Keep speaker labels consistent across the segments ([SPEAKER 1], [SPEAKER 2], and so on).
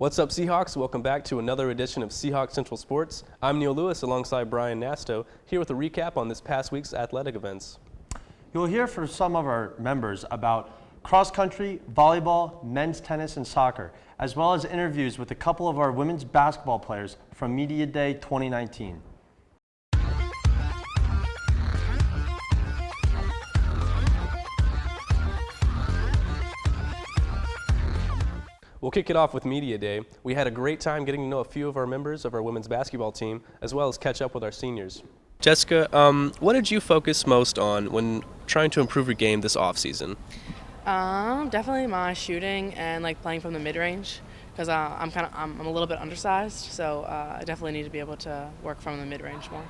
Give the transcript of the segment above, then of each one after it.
[SPEAKER 1] What's up, Seahawks? Welcome back to another edition of Seahawks Central Sports. I'm Neal Lewis alongside Brian Nasto, here with a recap on this past week's athletic events.
[SPEAKER 2] You'll hear from some of our members about cross country, volleyball, men's tennis, and soccer, as well as interviews with a couple of our women's basketball players from Media Day 2019.
[SPEAKER 1] We'll kick it off with Media Day. We had a great time getting to know a few of our members of our women's basketball team, as well as catch up with our seniors. Jessica, what did you focus most on when trying to improve your game this off-season?
[SPEAKER 3] Definitely my shooting and playing from the mid-range, because I'm a little bit undersized, so I definitely need to be able to work from the mid-range more.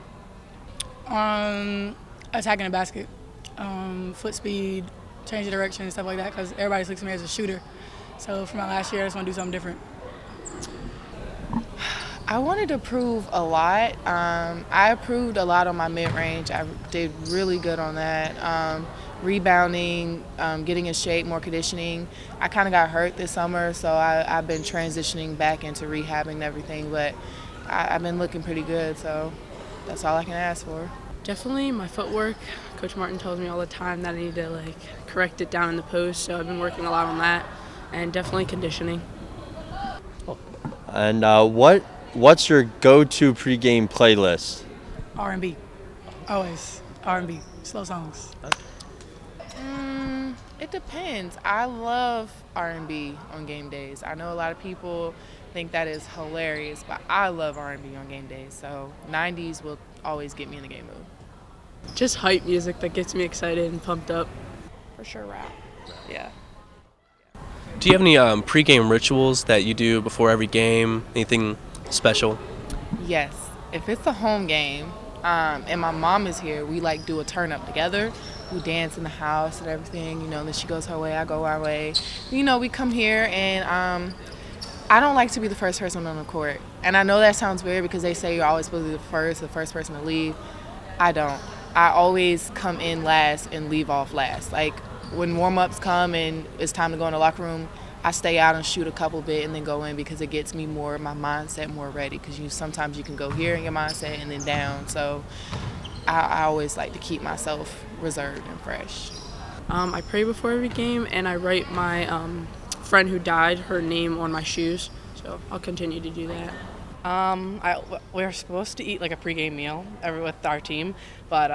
[SPEAKER 4] Attacking the basket, foot speed, change of direction, and stuff like that, because everybody looks at me as a shooter. So for my last year, I just want to do something different.
[SPEAKER 5] I wanted to prove a lot. I improved a lot on my mid-range. I did really good on that. Rebounding, getting in shape, more conditioning. I kind of got hurt this summer, so I've been transitioning back into rehabbing and everything, but I've been looking pretty good, so that's all I can ask for.
[SPEAKER 6] Definitely my footwork. Coach Martin tells me all the time that I need to correct it down in the post, so I've been working a lot on that, and definitely conditioning.
[SPEAKER 7] And what's your go-to pregame playlist?
[SPEAKER 4] R&B, always R&B, slow songs.
[SPEAKER 5] It depends. I love R&B on game days. I know a lot of people think that is hilarious, but I love R&B on game days. So 90s will always get me in the game mood.
[SPEAKER 6] Just hype music that gets me excited and pumped up.
[SPEAKER 3] For sure, rap. Yeah.
[SPEAKER 1] Do you have any pregame rituals that you do before every game? Anything special?
[SPEAKER 5] Yes. If it's a home game and my mom is here, we do a turn up together. We dance in the house and everything, then she goes her way, I go our way. We come here and I don't like to be the first person on the court. And I know that sounds weird because they say you're always supposed to be the first person to leave. I don't. I always come in last and leave off last. When warm-ups come and it's time to go in the locker room, I stay out and shoot a couple bit and then go in because it gets me my mindset more ready, because sometimes you can go here in your mindset and then down. So I always like to keep myself reserved and fresh.
[SPEAKER 6] I pray before every game, and I write my friend who died, her name on my shoes, so I'll continue to do that.
[SPEAKER 3] We're supposed to eat a pregame meal with our team, but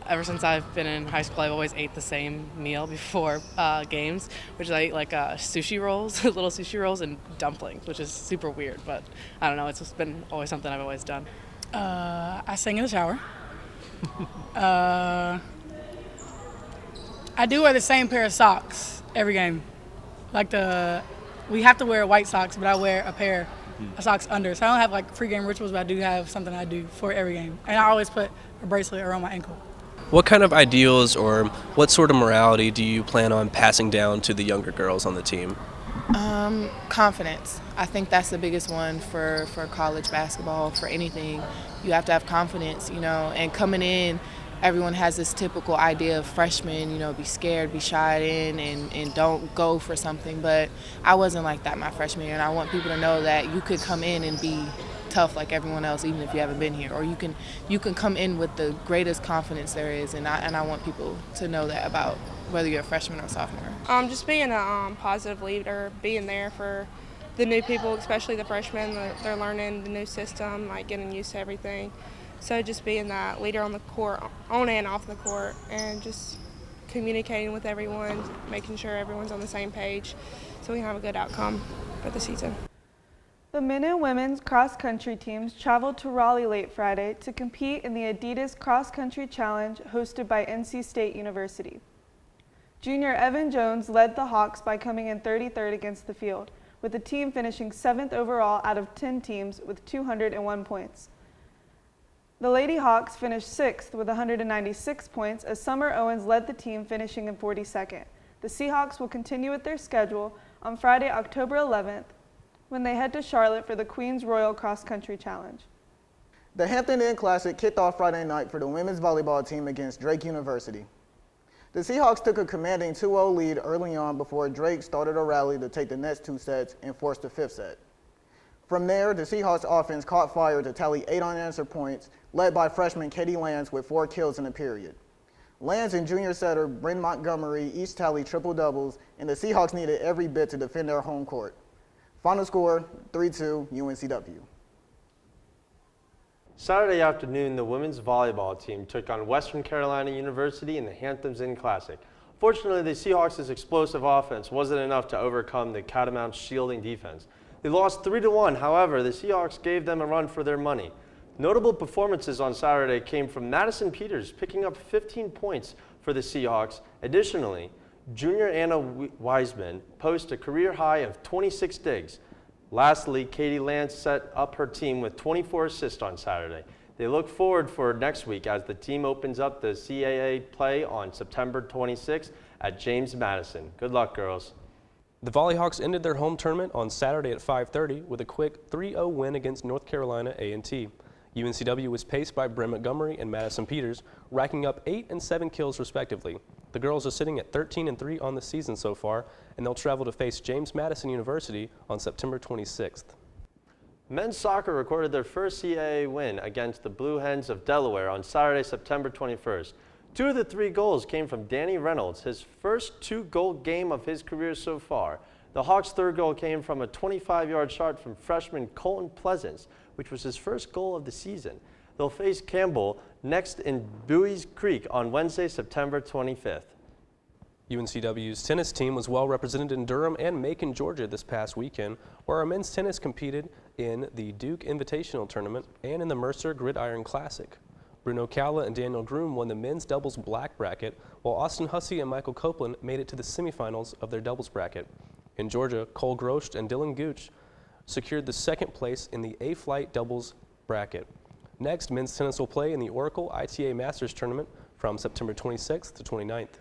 [SPEAKER 3] ever since I've been in high school, I've always ate the same meal before games, which is sushi rolls, little sushi rolls, and dumplings, which is super weird, but I don't know, it's just been always something I've always done.
[SPEAKER 4] I sing in the shower. I do wear the same pair of socks every game. We have to wear white socks, but I wear a pair of socks under. So I don't have pregame rituals, but I do have something I do for every game. And I always put a bracelet around my ankle.
[SPEAKER 1] What kind of ideals or what sort of morality do you plan on passing down to the younger girls on the team?
[SPEAKER 5] Confidence. I think that's the biggest one for college basketball, for anything. You have to have confidence, and coming in, everyone has this typical idea of freshmen, be scared, be shy in, and don't go for something. But I wasn't like that my freshman year, and I want people to know that you could come in and be tough like everyone else, even if you haven't been here. Or you can come in with the greatest confidence there is, and I want people to know that about whether you're a freshman or sophomore.
[SPEAKER 8] Just being a positive leader, being there for the new people, especially the freshmen. They're learning the new system, getting used to everything. So just being that leader on the court, on and off the court, and just communicating with everyone, making sure everyone's on the same page so we can have a good outcome for the season.
[SPEAKER 9] The men and women's cross-country teams traveled to Raleigh late Friday to compete in the Adidas Cross Country Challenge hosted by NC State University. Junior Evan Jones led the Hawks by coming in 33rd against the field, with the team finishing 7th overall out of 10 teams with 201 points. The Lady Hawks finished 6th with 196 points as Summer Owens led the team, finishing in 42nd. The Seahawks will continue with their schedule on Friday, October 11th, when they head to Charlotte for the Queens Royal Cross Country Challenge.
[SPEAKER 10] The Hampton Inn Classic kicked off Friday night for the women's volleyball team against Drake University. The Seahawks took a commanding 2-0 lead early on before Drake started a rally to take the next two sets and force the fifth set. From there, the Seahawks offense caught fire to tally 8 unanswered points, led by freshman Katie Lance with 4 kills in the period. Lance and junior setter Bryn Montgomery each tallied triple doubles, and the Seahawks needed every bit to defend their home court. Final score, 3-2 UNCW.
[SPEAKER 2] Saturday afternoon, the women's volleyball team took on Western Carolina University in the Hamptons Inn Classic. Fortunately, the Seahawks' explosive offense wasn't enough to overcome the Catamounts' shielding defense. They lost 3-1, however, the Seahawks gave them a run for their money. Notable performances on Saturday came from Madison Peters, picking up 15 points for the Seahawks. Additionally, junior Anna Wiseman posted a career high of 26 digs. Lastly, Katie Lance set up her team with 24 assists on Saturday. They look forward for next week as the team opens up the CAA play on September 26th at James Madison. Good luck, girls.
[SPEAKER 1] The Volleyhawks ended their home tournament on Saturday at 5:30 with a quick 3-0 win against North Carolina A&T. UNCW was paced by Bryn Montgomery and Madison Peters, racking up 8 and 7 kills respectively. The girls are sitting at 13-3 on the season so far, and they'll travel to face James Madison University on September 26th.
[SPEAKER 2] Men's soccer recorded their first CAA win against the Blue Hens of Delaware on Saturday, September 21st. 2 of the 3 goals came from Danny Reynolds, his first 2-goal game of his career so far. The Hawks' third goal came from a 25-yard shot from freshman Colton Pleasance, which was his first goal of the season. They'll face Campbell next in Buies Creek on Wednesday, September 25th.
[SPEAKER 1] UNCW's tennis team was well represented in Durham and Macon, Georgia this past weekend, where our men's tennis competed in the Duke Invitational Tournament and in the Mercer Gridiron Classic. Bruno Calla and Daniel Groom won the men's doubles black bracket, while Austin Hussey and Michael Copeland made it to the semifinals of their doubles bracket. In Georgia, Cole Grosch and Dylan Gooch secured the second place in the A-Flight doubles bracket. Next, men's tennis will play in the Oracle ITA Masters Tournament from September 26th to 29th.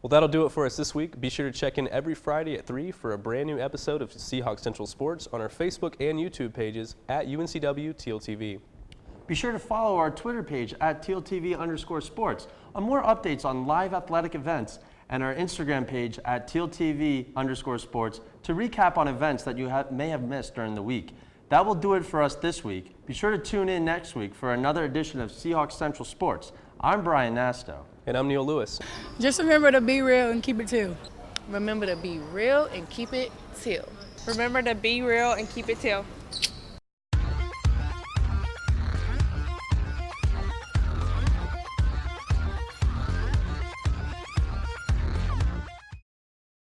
[SPEAKER 1] Well, that'll do it for us this week. Be sure to check in every Friday at 3 for a brand new episode of Seahawks Central Sports on our Facebook and YouTube pages at UNCW TealTV.
[SPEAKER 2] Be sure to follow our Twitter page at TealTV_sports on more updates on live athletic events, and our Instagram page at TealTV_sports to recap on events that you may have missed during the week. That will do it for us this week. Be sure to tune in next week for another edition of Seahawks Central Sports. I'm Brian Nasto.
[SPEAKER 1] And I'm Neal Lewis.
[SPEAKER 4] Just remember to be real and keep it Teal.
[SPEAKER 5] Remember to be real and keep it Teal.
[SPEAKER 8] Remember to be real and keep it Teal.